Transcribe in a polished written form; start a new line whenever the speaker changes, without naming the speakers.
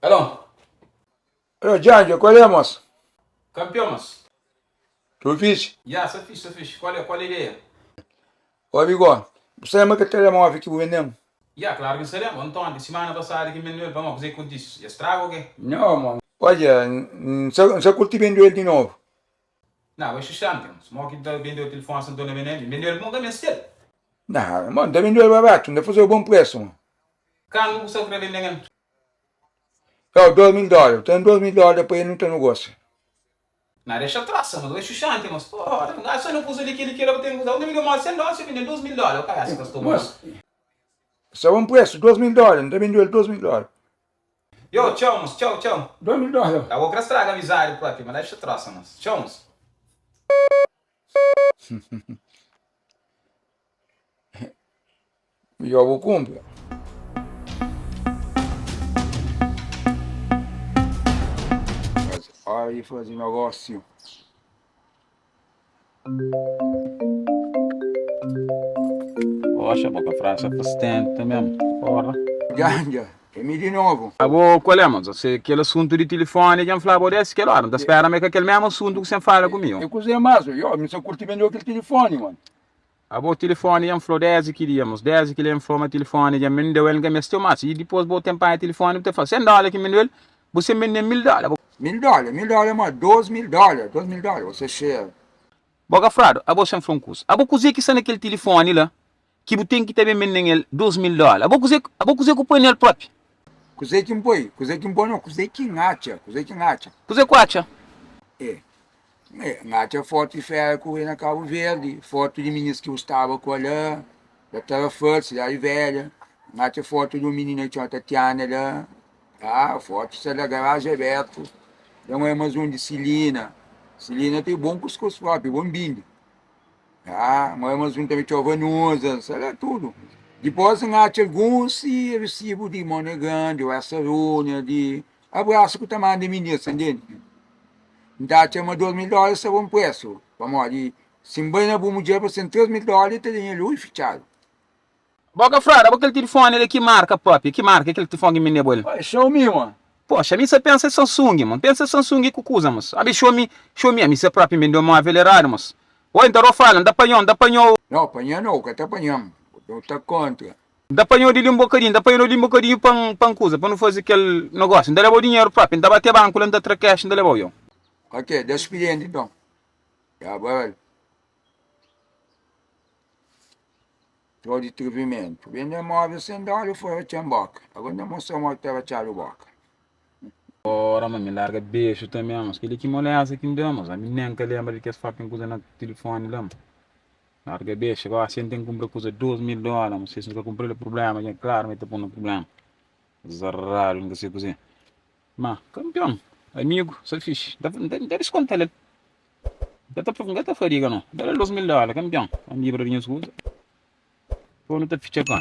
Alô?
Ô, Janjo, qual é, moço?
Campeão, mas.
Tu fiz?
Já, só fiz. Qual é a ideia?
Ô, amigo, você lembra que telemóvel que vendemos?
Já, claro que você lembra. Então, de semana passada que me vamos fazer com isso. Estrago o quê?
Não, mano. Olha, você curte vender ele de novo?
Não, é chustante. Se mal que vendeu o telefone, se não dona vendendo. Vendeu ele nunca me esteve.
Não, mano, tá vendendo ele barato, não dá fazer o bom preço, mano.
Quando você quer vender?
Ó, $2.000, tem $2.000 para ele não ter negócio.
Não, deixa traça, mas é chustante, mas porra, não só não pus ali que ele queira ter que usar. Onde me deu mais $100, você vendeu $2.000. O cara se gastou mais.
Isso é um preço, $2.000, não tá vendendo ele $2.000.
Yo, tchau, mas tchau.
$2.000.
Eu vou estragar a amizade própria, mas deixa traça, mas tchau, mas.
E eu vou comprar. Aí fazer negócio.
Poxa, boca frase assistente mesmo. Porra.
Janja, é me de novo.
Abo, qual é, mas você aquele assunto de telefone que eu falava desse, que hora, não tá esperando que aquele mesmo assunto que você fala comigo.
Eu cozinhei mais, eu me só curti vender aquele telefone, mano.
Abo, telefone eu falou 10 queríamos, 10 que ele falou meu telefone, já me deu ele que me estou mais, e depois vou tempo o telefone, você fala $100 que me deu ele, você me deu $1.000.
$1.000, mano, $2.000, você cheia.
Boca frado, abo sem francos. Abo cozinha que está naquele telefone lá, que você tem que ter me deu $2.000. Abo cozinha que põe nele próprio.
Cozinhei que põe não, cozinhei que ngacha.
Cozinha quatro.
Ngacha foto de ferro com na Cabo Verde, foto de meninas que eu estava com ela, da Terra First, cidade velha. Ngacha foto de um menino que tinha uma Tatiana lá. Ah, foto da garagem aberta. Então é mais um de Celina. Celina tem bom cuscuz próprio, bom bindo. Ah, mas um também tinha Vanusa, sei lá tudo. Depois ngacha alguns e recibo de Monegande, o Assarúnia, de abraço que eu também de ministro, entende? Então tinha $2.000, isso é bom preço. Vamos lá, de Simbaina bom dia para ser $3.000, tem ele hoje fechado.
Boca frado, abo aquele telefone ele que marca próprio, que marca aquele telefone que me deu ele.
Xiaomi, mano.
Poxa, a mim você pensa em Samsung, mano. Pensa em Samsung que usa, mas. Abi, Xiaomi, a mim você próprio me deu uma acelerada, mas. Oi, então eu falo, dá apanhou.
Não, apanhar não, que até apanhamos. Não está contra.
Dá apanhou de um bocadinho para coisa, para não fazer aquele negócio. Ainda levou dinheiro próprio, ainda bater banco, ainda tra cash, ainda levou eu.
Ok, despedindo então. Já, vai. Estou de trivimento. Vende móvel $100 foi a Tiamboca. Agora não mostrou uma que estava a boca.
Ora, mas me larga beijo também, mas aquele que molesta aqui me deu, mas a mim nem que lembra de que as fucking coisa no telefone lá. Larga beijo, agora você tem que comprar coisa $2.000, mas se não comprar o problema, é claro, vai ter um problema. Zarrado, não sei coisa. Mas, campeão, amigo, só fixe. Dá desconto ele. Dá faria não. Dá $2.000, campeão. A minha bradinha escuta. Vou não te ficha cá.